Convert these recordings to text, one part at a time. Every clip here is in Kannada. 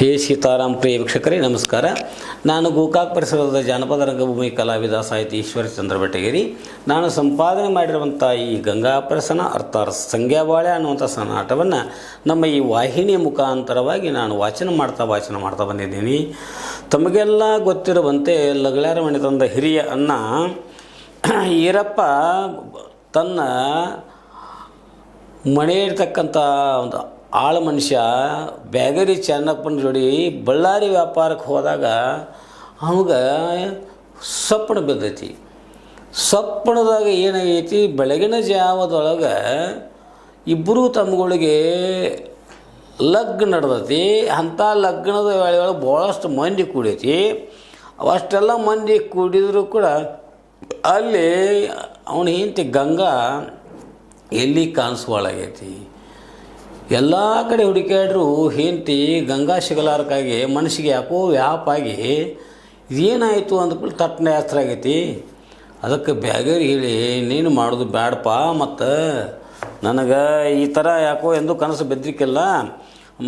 ಹೇ ಸೀತಾರಾಮ್ ಪ್ರಿಯ ವೀಕ್ಷಕರೇ ನಮಸ್ಕಾರ. ನಾನು ಗೋಕಾಕ್ ಪರಿಸರದ ಜಾನಪದ ರಂಗಭೂಮಿ ಕಲಾವಿದ ಸಾಹಿತಿ ಈಶ್ವರಚಂದ್ರ ಬೆಟಗೇರಿ. ನಾನು ಸಂಪಾದನೆ ಮಾಡಿರುವಂಥ ಈ ಗಂಗಾಪ್ರಸನ ಅರ್ಥಾತ್ ಸಂಗ್ಯಾಬಾಳೆ ಅನ್ನುವಂಥ ನಾಟವನ್ನು ನಮ್ಮ ಈ ವಾಹಿನಿಯ ಮುಖಾಂತರವಾಗಿ ನಾನು ವಾಚನ ಮಾಡ್ತಾ ಬಂದಿದ್ದೀನಿ. ತಮಗೆಲ್ಲ ಗೊತ್ತಿರುವಂತೆ ಲಗಳಾರ ಮನೆ ತಂದ ಹಿರಿಯ ಅಣ್ಣ ಈರಪ್ಪ ತನ್ನ ಮನೆಯಿರ್ತಕ್ಕಂಥ ಒಂದು ಆಳು ಮನುಷ್ಯ ಬ್ಯಾಗರಿ ಚೆನ್ನಪ್ಪನ ಜೋಡಿ ಬಳ್ಳಾರಿ ವ್ಯಾಪಾರಕ್ಕೆ ಹೋದಾಗ ಅವಾಗ ಸಪ್ಪಣ ಬಿದ್ದೈತಿ. ಸಪ್ಪಣದಾಗ ಏನಾಗೈತಿ, ಬೆಳಗಿನ ಜಾವದೊಳಗೆ ಇಬ್ಬರು ತಮ್ಮಗಳಿಗೆ ಲಗ್ನ ನಡೆದೈತಿ. ಅಂಥ ಲಗ್ನದ ವೇಳೆಯೊಳಗೆ ಭಾಳಷ್ಟು ಮಂದಿ ಕೂಡೈತಿ. ಅಷ್ಟೆಲ್ಲ ಮಂದಿ ಕೂಡಿದರೂ ಕೂಡ ಅಲ್ಲಿ ಅವನ ಹೆಂಡತಿ ಗಂಗಾ ಎಲ್ಲಿ ಕಾಣಿಸುವಳಾಗೈತಿ. ಎಲ್ಲ ಕಡೆ ಹುಡುಕಾಡ್ರು ಹೆಂಡತಿ ಗಂಗಾ ಸಿಗಲಾರಕ್ಕಾಗಿ ಮನಸ್ಸಿಗೆ ಯಾಕೋ ವ್ಯಾಪಾಗಿ ಇದೇನಾಯಿತು ಅಂದ್ಕೊಂಡು ತಟ್ಟನೆ ಹಸ್ತ್ರ ಆಗೈತಿ. ಅದಕ್ಕೆ ಬ್ಯಾಗರಿ ಹೇಳಿ, ನೀನು ಮಾಡೋದು ಬ್ಯಾಡಪ್ಪ, ಮತ್ತು ನನಗೆ ಈ ಥರ ಯಾಕೋ ಎಂದು ಕನಸು ಬೆದ್ರಿಕಿಲ್ಲ,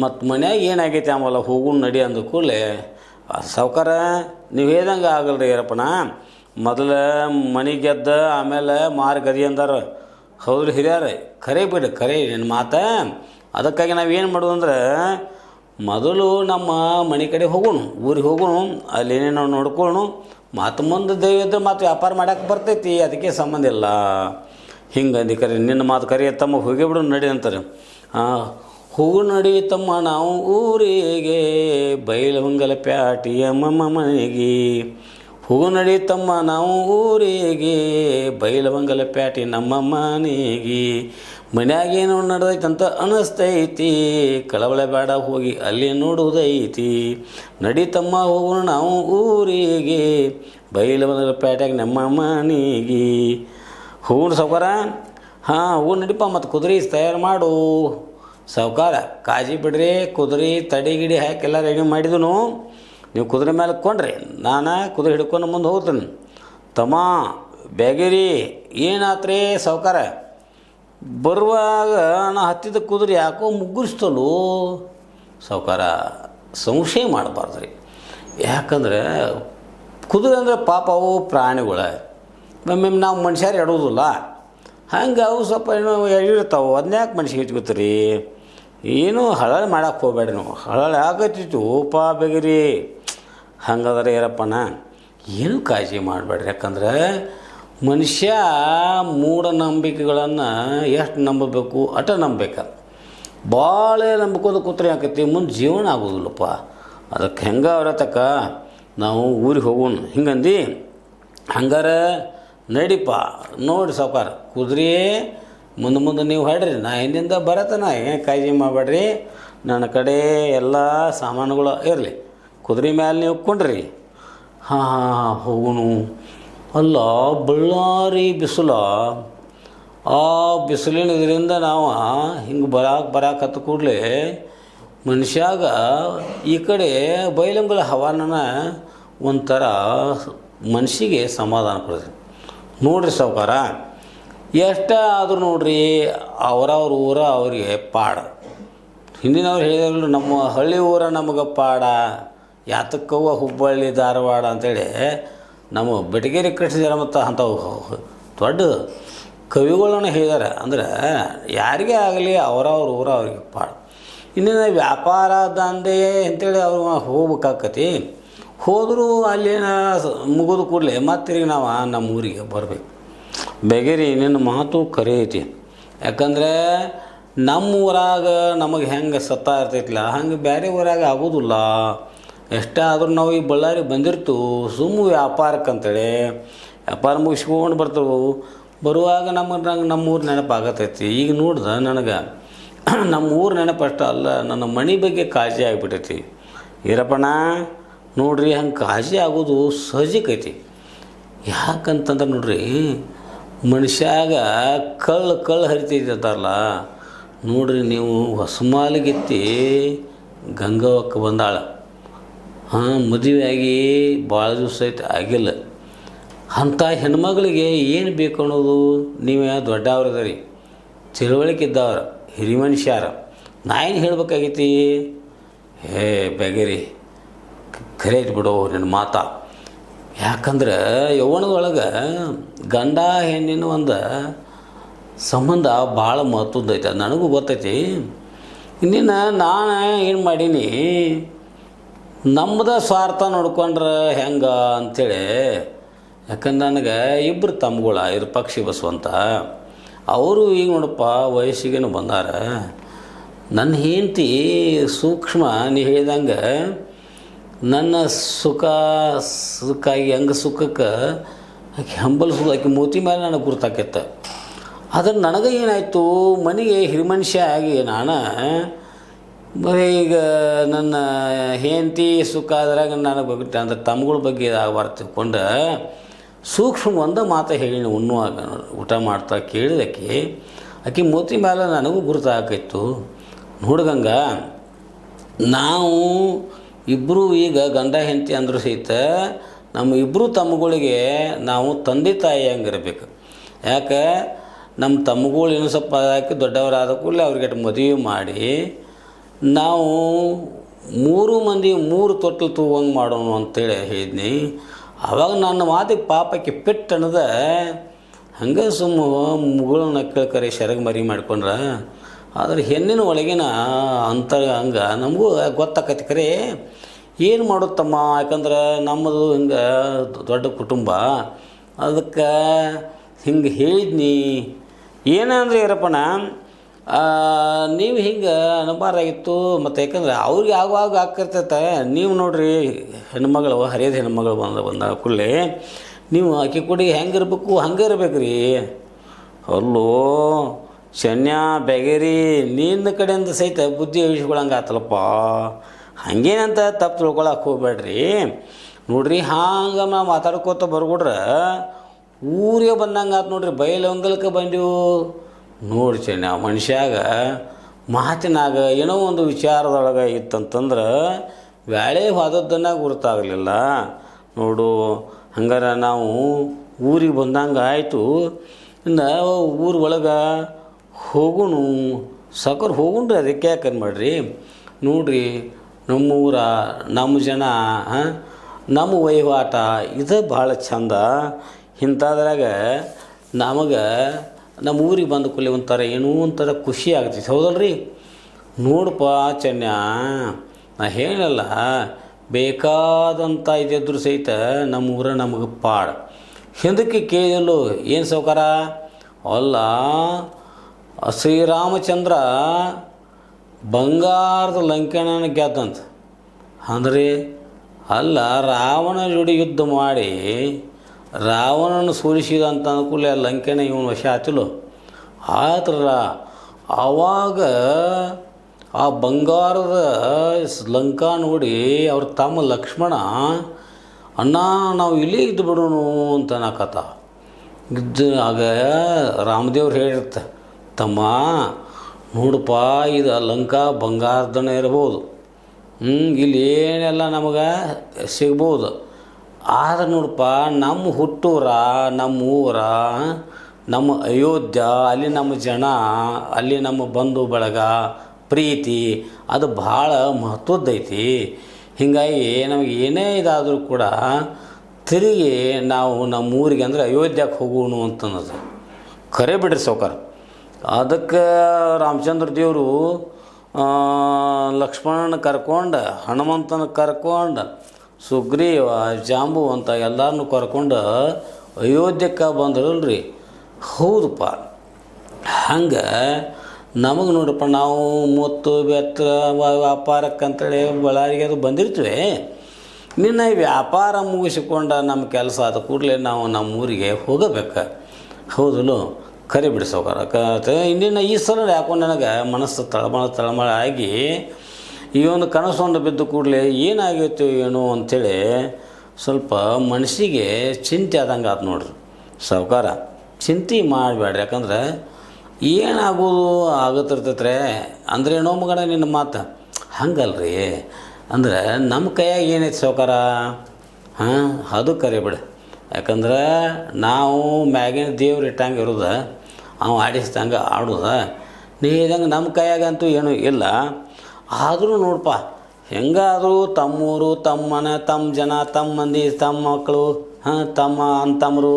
ಮತ್ತು ಮನ್ಯಾಗ ಏನಾಗೈತಿ ಆಮೇಲೆ ಹೋಗು ನಡಿ ಅಂದ ಕೂಡಲೇ ಸಾವ್ಕಾರ ನೀವು ಹೇಳ್ದಂಗೆ ಆಗಲ್ರಿ ಈರಪ್ಪಣ, ಮೊದಲು ಮನೆ ಗೆದ್ದ ಆಮೇಲೆ ಮಾರು ಗದಿ ಅಂದಾರ. ಹೌದು ಹಿರಿಯಾರ, ಖರೆ ಬಿಡು, ಖರೆ ನಿನ್ನ ಮಾತು. ಅದಕ್ಕಾಗಿ ನಾವೇನು ಮಾಡೋದು ಅಂದ್ರೆ ಮೊದಲು ನಮ್ಮ ಮನೆ ಕಡೆ ಹೋಗೋಣ, ಊರಿಗೆ ಹೋಗೋಣ, ಅಲ್ಲೇನೇ ನಾವು ನೋಡ್ಕೊಳ್ಳೋಣ, ಮಾತು ಮುಂದೆ ದೈವದ ಮಾತು ವ್ಯಾಪಾರ ಮಾಡೋಕ್ಕೆ ಬರ್ತೈತಿ, ಅದಕ್ಕೆ ಸಂಬಂಧ ಇಲ್ಲ ಹಿಂಗೆ ಕರೆ ನಿನ್ನ ಮಾತು ಕರೆ ತಮ್ಮ ಹೋಗಿ ಬಿಡು ನಡಿ ಅಂತಾರೆ. ಹೋಗು ನಡಿ ತಮ್ಮ ನಾವು ಊರಿಗೆ ಬೈಲಹೊಂಗಲ ಪ್ಯಾಟಿಯ ಮನೆಗೆ. ಹೋಗು ನಡಿ ತಮ್ಮ ನಾವು ಊರಿಗೆ ಬೈಲಹೊಂಗಲ ಪ್ಯಾಟಿ ನಮ್ಮ ಮನೆಗೆ. ಮನ್ಯಾಗೇನು ನಡೆದೈತಂತ ಅನ್ನಿಸ್ತೈತಿ, ಕಳವಳ ಬೇಡ ಹೋಗಿ ಅಲ್ಲಿ ನೋಡುವುದೈತಿ. ನಡಿತಮ್ಮ ಹೋಗೋಣ ನಾವು ಊರಿಗೆ ಬೈಲಹೊಂಗಲ ಪ್ಯಾಟ್ಯಾಗ ನಮ್ಮ ಮನೆಗೆ. ಹೋಗೋಣ ಸಾವ್ಕಾರ. ಹೋಗು ನಡಿಪ, ಮತ್ತು ಕುದುರೆ ತಯಾರು ಮಾಡು ಸಾವ್ಕಾರ. ಕಾಜಿ ಬಿಡ್ರಿ, ಕುದುರೆ ತಡೆಗಿಡಿ ಹಾಕಿ ಎಲ್ಲ ರೆಡಿ ಮಾಡಿದನು. ನೀವು ಕುದುರೆ ಮೇಲೆ ಕೊಂಡ್ರಿ, ನಾನು ಕುದುರೆ ಹಿಡ್ಕೊಂಡು ಮುಂದೆ ಹೋಗ್ತೀನಿ. ತಮ್ಮ ಬ್ಯಾಗೇರಿ ಏನಾತ್ರಿ ಸಾವ್ಕಾರ? ಬರುವಾಗ ನಾ ಹತ್ತಿದ ಕುದುರೆ ಯಾಕೋ ಮುಗ್ಗಿಸ್ತಲು ಸಾವ್ಕಾರ. ಸಂಶಯ ಮಾಡಬಾರ್ದು ರೀ, ಯಾಕಂದ್ರೆ ಕುದುರೆ ಅಂದರೆ ಪಾಪ ಅವು ಪ್ರಾಣಿಗಳ, ಒಮ್ಮೆ ನಾವು ಮನುಷ್ಯರು ಎಡೋದಿಲ್ಲ, ಹಂಗೆ ಅವು ಸ್ವಲ್ಪ ಏನೋ ಎಳಿರ್ತಾವೆ, ಅದನ್ಯಾಕೆ ಮನುಷ್ಯಗೆ ಇಟ್ಕೋತೀರಿ? ಏನು ಹಳಳೆ ಮಾಡಕ್ಕೆ ಹೋಗ್ಬೇಡ್ರಿ ನೀವು. ಹಳಳೆ ಆಗತ್ತಿತ್ತು ಪಾ ಬೇಗರಿ. ಹಂಗಾದ್ರೆ ಈರಪ್ಪಣ್ಣ ಏನು ಕಾಳಜಿ ಮಾಡಬೇಡ್ರಿ, ಯಾಕಂದ್ರೆ ಮನುಷ್ಯ ಮೂಢನಂಬಿಕೆಗಳನ್ನು ಎಷ್ಟು ನಂಬಬೇಕು ಅಟ ನಂಬಬೇಕು. ಭಾಳ ನಂಬ್ಕೋದು ಕೂತ್ರೆ ಆಕೈತಿ, ಮುಂದೆ ಜೀವನ ಆಗೋದಿಲ್ಲಪ್ಪ. ಅದಕ್ಕೆ ಹೆಂಗೆ ಅವರತಕ್ಕ ನಾವು ಊರಿಗೆ ಹೋಗೋಣ ಹಿಂಗಂದು ಹಂಗಾರೆ ನಡಿಪ. ನೋಡಿ ಸಾವ್ಕಾರ, ಕುದುರೆ ಮುಂದೆ ನೀವು ಹಾಡ್ರಿ, ನಾ ಹಿಂದಿಂದ ಬರತ್ತನ, ಏನು ಕಾಳಜಿ ಮಾಡಬೇಡ್ರಿ. ನನ್ನ ಕಡೆ ಎಲ್ಲ ಸಾಮಾನುಗಳು ಇರಲಿ, ಕುದುರೆ ಮೇಲೆ ನೀವು ಕೊಂಡ್ರಿ. ಹೋಗೋಣ. ಅಲ್ಲ ಬಳ್ಳಾರಿ ಬಿಸಿಲ, ಆ ಬಿಸಿಲಿನ ಇದರಿಂದ ನಾವು ಹಿಂಗೆ ಬರಾಕತ್ತ ಕೂಡಲೇ ಮನುಷ್ಯಾಗ ಈ ಕಡೆ ಬೈಲಂಗಲ ಹವಾನ ಒಂಥರ ಮನಸ್ಸಿಗೆ ಸಮಾಧಾನ ಕೊಡ್ರಿ. ನೋಡ್ರಿ ಸಾವ್ಕಾರ, ಎಷ್ಟೇ ಆದರೂ ನೋಡ್ರಿ ಅವರವ್ರ ಊರ ಅವರಿಗೆ ಪಾಡ. ಹಿಂದಿನವ್ರು ಹೇಳಿದ್ರು ನಮ್ಮ ಹಳ್ಳಿ ಊರ ನಮಗೆ ಪಾಡ, ಯಾತಕ್ಕವ್ವ ಹುಬ್ಬಳ್ಳಿ ಧಾರವಾಡ ಅಂಥೇಳಿ ನಮ್ಮ ಬೆಟಗೇರಿ ಕಟ್ಟಿಸಿದಾರೆ. ಮತ್ತು ಅಂಥವು ದೊಡ್ಡ ಕವಿಗಳನ್ನು ಹೇಳಿದ್ದಾರೆ. ಅಂದ್ರೆ ಯಾರಿಗೇ ಆಗಲಿ ಅವರವ್ರ ಊರ ಅವ್ರಿಗೆ ಪಾಡ. ಇನ್ನೇನು ವ್ಯಾಪಾರ ದಂಧೆ ಅಂತೇಳಿ ಅವ್ರು ಹೋಗ್ಬೇಕಾಕತಿ. ಹೋದರೂ ಅಲ್ಲಿನ ಮುಗಿದು ಕೂಡಲೇ ಮತ್ತೆ ತಿರುಗಿ ನಾವು ನಮ್ಮ ಊರಿಗೆ ಬರಬೇಕು. ಬೇಗೇರಿ ನಿನ್ನ ಮಾತು ಖರೆ ಐತಿ, ಯಾಕಂದರೆ ನಮ್ಮ ಊರಾಗ ನಮಗೆ ಹೆಂಗೆ ಸತ್ತಾ ಇರ್ತೈತಿಲ್ಲ ಹಂಗೆ ಬೇರೆ ಊರಾಗ ಆಗೋದಿಲ್ಲ. ಎಷ್ಟೇ ಆದರೂ ನಾವು ಈ ಬಳ್ಳಾರಿಗೆ ಬಂದಿರ್ತು ಸುಮ್ಮ ವ್ಯಾಪಾರಕ್ಕಂತೇಳಿ ವ್ಯಾಪಾರ ಮುಗಿಸ್ಕೊಂಡು ಬರ್ತವೆ. ಬರುವಾಗ ನಮ್ಮೂರು ನೆನಪಾಗತೈತಿ. ಈಗ ನೋಡ್ದೆ ನನಗೆ ನಮ್ಮ ಊರು ನೆನಪು ಅಷ್ಟ ಅಲ್ಲ, ನನ್ನ ಮನೆ ಬಗ್ಗೆ ಕಾಳಜಿ ಆಗಿಬಿಟ್ಟೈತಿ. ಈರಪ್ಪಣ್ಣ ನೋಡ್ರಿ, ಹಂಗೆ ಕಾಳಜಿ ಆಗೋದು ಸಹಜಕ್ಕೈತಿ. ಯಾಕಂತಂದ್ರೆ ನೋಡ್ರಿ, ಮನುಷ್ಯಾಗ ಕಳ್ಳು ಹರಿತೈತಿ ಅಂತಾರಲ್ಲ, ನೋಡ್ರಿ ನೀವು ಹೊಸಮಾಲಿಗೆತ್ತಿ ಗಂಗವ್ವಕ್ಕೆ ಬಂದಾಳ. ಮದುವೆ ಆಗಿ ಭಾಳ ದಿವಸ ಐತೆ ಆಗಿಲ್ಲ. ಅಂಥ ಹೆಣ್ಮಗಳಿಗೆ ಏನು ಬೇಕು ಅನ್ನೋದು ನೀವು ದೊಡ್ಡವ್ರದರಿ, ತಿಳುವಳಿಕೆ ಇದ್ದವ್ರು, ಹಿರಿ ಮನುಷ್ಯರು. ನಾ ಏನು ಹೇಳ್ಬೇಕಾಗೈತಿ, ಹೇ ಬೆಗರಿ, ಖರೆ ಬಿಡು ನಿನ್ನ ಮಾತಾ. ಯಾಕಂದ್ರೆ ಯೌವನದೊಳಗೆ ಗಂಡ ಹೆಣ್ಣಿನ ಒಂದು ಸಂಬಂಧ ಭಾಳ ಮಹತ್ವದೈತೆ, ಅದು ನನಗೂ ಗೊತ್ತೈತಿ. ಇನ್ನಿನ್ನು ನಾನು ಏನು ಮಾಡೀನಿ, ನಮ್ಮದ ಸ್ವಾರ್ಥ ನೋಡ್ಕೊಂಡ್ರೆ ಹೆಂಗೆ ಅಂಥೇಳಿ. ಯಾಕಂದ್ರೆ ನನಗೆ ಇಬ್ಬರು ತಮ್ಮಗಳ ಪಕ್ಷಿ ಬಸವಂತ, ಅವರು ಈಗ ನೋಡಪ್ಪ ವಯಸ್ಸಿಗೇನು ಬಂದಾರ. ನನ್ನ ಹೆಂಡತಿ ಸೂಕ್ಷ್ಮ, ನೀ ಹೇಳ್ದಂಗೆ ನನ್ನ ಸುಖಕ್ಕಾಗಿ ಹೆಂಗೆ ಸುಖಕ್ಕೆ ಆಕೆ ಹಂಬಲಿಸೋದು, ಆಕೆ ಮೂತಿ ಮೇಲೆ ನನಗೆ ಗುರ್ತಾಕೈತೆ. ಆದರೆ ನನಗೆ ಏನಾಯಿತು, ಮನೆಗೆ ಹಿರಿಮನುಷ್ಯ ಆಗಿ ನಾನು ಬರೀ ಈಗ ನನ್ನ ಹೆಂಡತಿ ಸುಖ ಆದ್ರಾಗ ನನಗೆ ಬಗ್ಗೆ ಅಂದ್ರೆ ತಮ್ಮಗಳ ಬಗ್ಗೆ ಆಗಬಾರ್ದು ತಿಳ್ಕೊಂಡು ಸೂಕ್ಷ್ಮ ಒಂದು ಮಾತು ಹೇಳಿ ಉಣ್ಣುವಾಗ ಊಟ ಮಾಡ್ತಾ ಕೇಳಿದಕ್ಕೆ ಆಕೆ ಮೂತಿ ಮೇಲೆ ನನಗೂ ಗುರುತಾಕೈತು. ನೋಡ್ಗಂಗ ನಾವು ಇಬ್ಬರು ಈಗ ಗಂಡ ಹೆಂಡತಿ ಅಂದರೂ ಸಹಿತ ನಮ್ಮ ಇಬ್ಬರು ತಮ್ಮಗಳಿಗೆ ನಾವು ತಂದೆ ತಾಯಿ ಹಂಗಿರ್ಬೇಕು. ಯಾಕೆ ನಮ್ಮ ತಮ್ಮಗಳು ಇನ್ನೂ ಸ್ವಲ್ಪ ಹಾಕಿ ದೊಡ್ಡವರಾದ ಕೂಡಲೇ ಅವ್ರಿಗೆ ಮದುವೆ ಮಾಡಿ ನಾವು 3 ಮಂದಿ 3 ತೊಟ್ಟಲು ತೂಗಂಗೆ ಮಾಡೋಣ ಅಂತೇಳಿ ಹೇಳಿದ್ನಿ. ಆವಾಗ ನನ್ನ ಮಾತಿಗೆ ಪಾಪಕ್ಕೆ ಪೆಟ್ಟು ಅನ್ನೋದ ಹಂಗೆ ಸುಮ್ಮ ಮುಗಳನ್ನ ಕೇಳ್ಕರೆ ಸೆರಗು ಮರಿ ಮಾಡ್ಕೊಂಡ್ರೆ. ಆದರೆ ಹೆಣ್ಣಿನ ಒಳಗಿನ ಅಂತ ಹಂಗೆ ನಮಗೂ ಗೊತ್ತಾಕತಿ. ಖರೆ ಏನು ಮಾಡುತ್ತಮ್ಮ, ಯಾಕಂದ್ರೆ ನಮ್ಮದು ಹಿಂಗೆ ದೊಡ್ಡ ಕುಟುಂಬ, ಅದಕ್ಕೆ ಹಿಂಗೆ ಹೇಳಿದ್ನಿ. ಏನಂದ್ರೆ ಇರಪ್ಪಣ, ನೀವು ಹಿಂಗೆ ಅನುಮಾರಾಗಿತ್ತು. ಮತ್ತು ಯಾಕಂದ್ರೆ ಅವ್ರಿಗೆ ಆಗುವಾಗ ಆಗ್ತಿರ್ತೈತೆ. ನೀವು ನೋಡಿರಿ, ಹೆಣ್ಮಗಳು ಹರಿಯದ ಹೆಣ್ಮಗಳು ಬಂದ ಕೂಡಲೇ ನೀವು ಆಕೆ ಕೂಡಿ ಹೆಂಗಿರ್ಬೇಕು ಹಂಗೆ ಇರ್ಬೇಕು ರೀ. ಅಲ್ಲೋ ಶನ್ಯ ಬೆಗರಿ, ನಿನ್ನ ಕಡೆಯಿಂದ ಸಹಿತ ಬುದ್ಧಿ ಇಳಿಸ್ಕೊಳಂಗೆ ಆತಲಪ್ಪ. ಹಂಗೇನಂತ ತಪ್ಪು ತಿಳ್ಕೊಳಕ್ಕೆ ಹೋಗ್ಬೇಡ್ರಿ. ನೋಡ್ರಿ, ಹಂಗೆ ನಾವು ಮಾತಾಡ್ಕೋತ ಬರ್ಕೊಡ್ರೆ ಊರಿಗೆ ಬಂದಂಗೆ ಆತು ನೋಡ್ರಿ. ಬಯಲೊಂಗಲಕ್ಕೆ ಬಂದೆವು ನೋಡಿ ಚೆನ್ನ. ಮನುಷ್ಯಾಗ ಮಾತಿನಾಗ ಏನೋ ಒಂದು ವಿಚಾರದೊಳಗೆ ಇತ್ತಂತಂದ್ರೆ ಬ್ಯಾಳೆ ಹೋದದ್ದನ್ನು ಗುರುತಾಗಲಿಲ್ಲ ನೋಡು. ಹಂಗಾರೆ ನಾವು ಊರಿಗೆ ಬಂದಂಗೆ ಆಯಿತು. ಇನ್ನು ಊರ ಒಳಗೆ ಹೋಗುನು ಸಾಕೋರು ಹೋಗುಣ್ರಿ. ಅದಕ್ಕೆ ಯಾಕಂದು ಮಾಡಿರಿ ನೋಡ್ರಿ, ನಮ್ಮ ಊರ, ನಮ್ಮ ಜನ, ನಮ್ಮ ವಹಿವಾಟ ಇದು ಭಾಳ ಚಂದ. ಇಂಥದ್ರಾಗ ನಮಗೆ ನಮ್ಮ ಊರಿಗೆ ಬಂದ ಕೂಡಲೇ ಒಂಥರ ಏನೋ ಒಂಥರ ಖುಷಿ ಆಗ್ತೈತಿ, ಹೌದಲ್ರಿ? ನೋಡಪ್ಪ ಚೆನ್ನ, ನಾ ಹೇಳಲ್ಲ, ಬೇಕಾದಂಥ ಇದ್ದಿದ್ರು ಸಹಿತ ನಮ್ಮ ಊರ ನಮಗೆ ಪಾಡು. ಹಿಂದಕ್ಕೆ ಕೇಳಲು ಏನು ಸೌಕಾರ ಅಲ್ಲ, ಶ್ರೀರಾಮಚಂದ್ರ ಬಂಗಾರದ ಲಂಕೆನ ಗೆದ್ದಂತ ಅಂದ್ರೆ ಅಲ್ಲ, ರಾವಣ ಜೋಡಿ ಯುದ್ಧ ಮಾಡಿ ರಾವಣನ ಸೋಲಿಸಿದಂತ ಅನುಕೂಲ ಲಂಕೆನ ಇವನು ವಶ ಆತಿಲ್ಲ. ಆದ್ರ ಆವಾಗ ಆ ಬಂಗಾರದ ಲಂಕಾ ನೋಡಿ ಅವ್ರ ತಮ್ಮ ಲಕ್ಷ್ಮಣ, ಅಣ್ಣ ನಾವು ಇಲ್ಲೇ ಇದ್ದು ಬಿಡೋನು ಅಂತ ಅನ್ನಕತ್ತ ಇದ್ದು. ಆಗ ರಾಮದೇವ್ರು ಹೇಳಿರ್ತ, ತಮ್ಮ ನೋಡಪ್ಪ, ಇದು ಲಂಕಾ ಬಂಗಾರದನೇ ಇರ್ಬೋದು, ಇಲ್ಲಿ ಏನೆಲ್ಲ ನಮಗೆ ಸಿಗ್ಬೋದು. ಆದ್ರೆ ನೋಡಪ್ಪ, ನಮ್ಮ ಹುಟ್ಟೂರ, ನಮ್ಮ ಊರ, ನಮ್ಮ ಅಯೋಧ್ಯ, ಅಲ್ಲಿ ನಮ್ಮ ಜನ, ಅಲ್ಲಿ ನಮ್ಮ ಬಂಧು ಬಳಗ, ಪ್ರೀತಿ ಅದು ಭಾಳ ಮಹತ್ವದ್ದೈತಿ. ಹೀಗಾಗಿ ನಮಗೆ ಏನೇ ಇದಾದರೂ ಕೂಡ ತಿರುಗಿ ನಾವು ನಮ್ಮ ಊರಿಗೆ ಅಂದರೆ ಅಯೋಧ್ಯಕ್ಕೆ ಹೋಗೋಣ ಅಂತನ್ನೋದು ಖರೆ ಬಿಡ್ರಿ ಸೌಕಾರ. ಅದಕ್ಕೆ ರಾಮಚಂದ್ರ ದೇವರು ಲಕ್ಷ್ಮಣನ ಕರ್ಕೊಂಡು, ಹನುಮಂತನ ಕರ್ಕೊಂಡು, ಸುಗ್ರೀವ, ಜಾಂಬು ಅಂತ ಎಲ್ಲರನ್ನೂ ಕರ್ಕೊಂಡು ಅಯೋಧ್ಯಕ್ಕೆ ಬಂದ್ರಲ್ರಿ. ಹೌದಪ್ಪ, ಹಂಗೆ ನಮಗೆ ನೋಡಪ್ಪ, ನಾವು ಮುತ್ತು ಬೆತ್ತ ವ್ಯಾಪಾರಕ್ಕಂತೇಳಿ ಬಳ್ಳಾರಿಗೆ ಅದು ಬಂದಿರ್ತೀವಿ. ನಿನ್ನ ವ್ಯಾಪಾರ ಮುಗಿಸಿಕೊಂಡ ನಮ್ಮ ಕೆಲಸ ಆದ ಕೂಡಲೇ ನಾವು ನಮ್ಮ ಊರಿಗೆ ಹೋಗಬೇಕು, ಹೌದಲ್ಲ? ಕರಿ ಬಿಡಿಸೋಕಾರ. ಇನ್ನಿನ್ನು ಈ ಸಲ ಯಾಕೋ ನನಗೆ ಮನಸ್ಸು ತಳಮಳ ಆಗಿ ಈ ಒಂದು ಕನಸೊಂದು ಬಿದ್ದ ಕೂಡಲೇ ಏನಾಗೈತೆ ಏನೋ ಅಂಥೇಳಿ ಸ್ವಲ್ಪ ಮನಸ್ಸಿಗೆ ಚಿಂತೆ ಆದಂಗೆ ಆತು ನೋಡ್ರಿ ಸಾವುಕಾರ. ಚಿಂತೆ ಮಾಡಬೇಡ್ರಿ, ಯಾಕಂದ್ರೆ ಏನಾಗೋದು ಆಗತ್ತಿರ್ತೈತ್ರೆ ಅಂದ್ರೆ ಏನೋ ಮಗನ ನಿನ್ನ ಮಾತು ಹಂಗಲ್ರಿ. ಅಂದ್ರೆ ನಮ್ಮ ಕೈಯಾಗ ಏನೈತೆ ಸಾವುಕಾರ, ಅದು ಕರಿಬಿಡ. ಯಾಕಂದ್ರೆ ನಾವು ಮ್ಯಾಗಿನ ದೇವ್ರು ಇಟ್ಟಂಗೆ ಇರೋದು, ಅವ ಆಡಿಸ್ದಂಗೆ ಆಡೋದ. ನೀ ಇದಂಗೆ ನಮ್ಮ ಕೈಯಾಗಂತೂ ಏನೂ ಇಲ್ಲ. ಆದರೂ ನೋಡಪ್ಪ, ಹೆಂಗಾದರೂ ತಮ್ಮೂರು ತಮ್ಮ ಮನೆ ತಮ್ಮ ಜನ ತಮ್ಮ ಮಂದಿ ತಮ್ಮ ಮಕ್ಕಳು ತಮ್ಮ ಅಂತಮ್ಮರು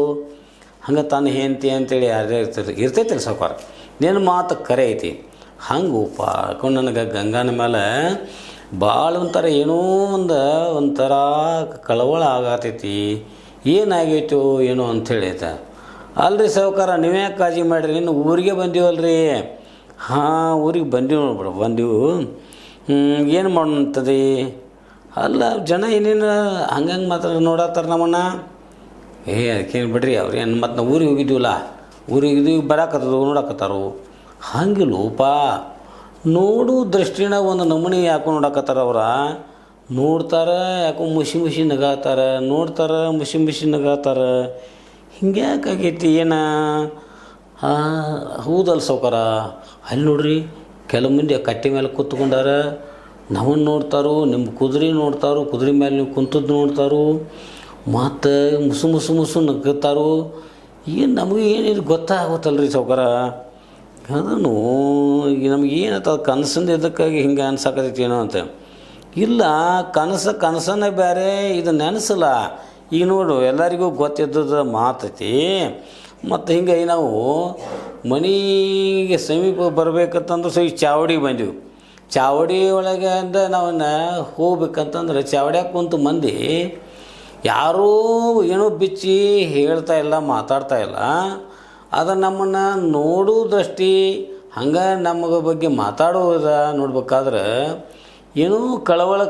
ಹಂಗೆ ತನ್ನ ಹೆಂಡತಿ ಅಂತೇಳಿ ಯಾರೇ ಇರ್ತೈತಿಲ್ಲ ಸಾವ್ಕಾರ ನಿನ್ನ ಮಾತು ಕರೆ ಐತಿ ಹಂಗೆ ಪಾಡ್ಕೊಂಡು ನನಗೆ ಗಂಗಾನ ಮೇಲೆ ಭಾಳ ಒಂಥರ ಏನೋ ಒಂಥರ ಕಳವಳ ಆಗತೈತಿ ಏನಾಗೈತೋ ಏನೋ ಅಂಥೇಳಿ ಆಯ್ತಾ ಅಲ್ರಿ ಸಾವ್ಕಾರ ನೀವೇ ಕಾಳಜಿ ಮಾಡಿರಿ ಇನ್ನು ಊರಿಗೆ ಬಂದೀವಲ್ರಿ ಊರಿಗೆ ಬಂದೀವು ಏನು ಮಾಡೋಂಥದ್ದು ಅಲ್ಲ ಜನ ಏನೇನು ಹಂಗೆ ಮಾತ್ರ ನೋಡತ್ತಾರ ನಮ್ಮನ್ನ ಅದಕ್ಕೇನು ಬಿಡ್ರಿ ಅವ್ರೇನು ಮತ್ತು ನಾವು ಊರಿಗೆ ಹೋಗಿದ್ದೀವಲ್ಲ ಊರಿಗೆ ಇದು ಬರಾಕತ್ತದು ನೋಡಕತ್ತಾರು ಹಂಗಿಲ್ಲೋಪ ನೋಡು ದೃಷ್ಟಿನ ಒಂದು ನಮೂನಿ ಯಾಕೋ ನೋಡಕತ್ತಾರ ನೋಡ್ತಾರೆ ಯಾಕೋ ಮುಷಿ ನಗಾತಾರ ನೋಡ್ತಾರೆ ಮುಷಿ ನಗಾತಾರ ಹಿಂಗ್ಯಾಕಾಗೈತಿ ಏನ ಹೌದಲ್ಲ ಸಾವ್ಕಾರ ಅಲ್ಲಿ ನೋಡ್ರಿ ಕೆಲವು ಮಂದಿ ಕಟ್ಟೆ ಮೇಲೆ ಕೂತ್ಕೊಂಡಾರ ನಮ್ಮನ್ನು ನೋಡ್ತಾರೋ ನಿಮ್ಮ ಕುದುರೆ ನೋಡ್ತಾರೋ ಕುದುರೆ ಮೇಲೆ ನೀವು ಕುಂತದ್ದು ನೋಡ್ತಾರೋ ಮತ್ತು ಮುಸು ನಗ್ತಾರೋ ಏನು ನಮಗೆ ಏನಿದು ಗೊತ್ತಾಗುತ್ತಲ್ರಿ ಸಾವ್ಕಾರ ಅದನ್ನು ಈಗ ನಮ್ಗೆ ಏನತ್ತ ಕನಸಿಂದ ಇದಕ್ಕಾಗಿ ಹಿಂಗೆ ಅನ್ಸಾಕತೈತಿ ಏನೋ ಅಂತ ಇಲ್ಲ ಕನಸನ್ನೇ ಬೇರೆ ಇದು ನೆನೆಸಲ್ಲ ಈಗ ನೋಡು ಎಲ್ಲರಿಗೂ ಗೊತ್ತಿದ್ದದ ಮಾತೈತಿ ಮತ್ತು ಹಿಂಗಾಗಿ ನಾವು ಮನೆಗೆ ಸಮೀಪ ಬರಬೇಕಂತಂದ್ರೆ ಈ ಚಾವಡಿಗೆ ಬಂದೆವು ಚಾವಡಿ ಒಳಗೆ ಅಂದ ನಾವನ್ನ ಹೋಗ್ಬೇಕಂತಂದ್ರೆ ಚಾವಡ್ಯಾಗ ಕುಂತು ಮಂದಿ ಯಾರೂ ಏನೋ ಬಿಚ್ಚಿ ಹೇಳ್ತಾ ಇಲ್ಲ ಮಾತಾಡ್ತಾ ಇಲ್ಲ ಅದು ನಮ್ಮನ್ನು ನೋಡೋ ದೃಷ್ಟಿ ಹಂಗೆ ನಮಗೆ ಬಗ್ಗೆ ಮಾತಾಡೋದ ನೋಡ್ಬೇಕಾದ್ರೆ ಏನೋ ಕಳವಳ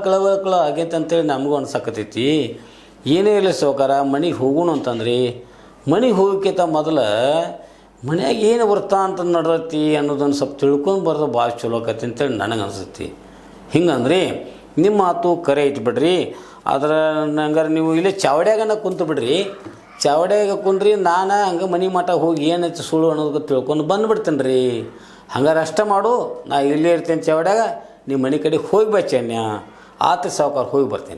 ಆಗೈತೆ ಅಂತೇಳಿ ನಮಗೂ ಅನ್ಸಕತ್ತೈತಿ ಏನೇ ಇಲ್ಲ ಸಾವ್ಕಾರ ಮನೆಗೆ ಹೋಗೋಣ ಅಂತಂದ್ರಿ ಮನೆಗೆ ಹೋಗೋಕ್ಕಿಂತ ಮೊದಲು ಮನ್ಯಾಗ ಏನು ವೃತ್ತಾಂತ ನಡ್ರತಿ ಅನ್ನೋದನ್ನು ಸ್ವಲ್ಪ ತಿಳ್ಕೊಂಡು ಬರೋದು ಭಾಳ ಚಲೋ ಆಕತಿ ಅಂತೇಳಿ ನನಗೆ ಅನಿಸುತ್ತೆ ಹಿಂಗಂದ್ರಿ ನಿಮ್ಮ ಮಾತು ಕರೆ ಐತಿ ಬಿಡ್ರಿ ಆದ್ರೆ ನಂಗಾರೆ ನೀವು ಇಲ್ಲೇ ಚಾವಡ್ಯಾಗನ ಕುಂತು ಬಿಡ್ರಿ ಚಾವಡ್ಯಾಗ ಕುಂದ್ರಿ ನಾನು ಹಂಗೆ ಮನೆ ಮಠ ಹೋಗಿ ಏನೈತಿ ಸುಳ್ಳು ಅನ್ನೋದಕ್ಕೆ ತಿಳ್ಕೊಂಡು ಬಂದುಬಿಡ್ತೇನೆ ರೀ ಹಂಗಾರೆ ಅಷ್ಟೇ ಮಾಡು ನಾ ಇಲ್ಲೇ ಇರ್ತೇನೆ ಚಾವಡ್ಯಾಗ ನಿಮ್ಮ ಮನೆ ಕಡೆ ಹೋಗಿ ಬಚ್ಚನ್ಯ ಆತ ಸಾವ್ಕಾರ ಹೋಗಿ ಬರ್ತೇನೆ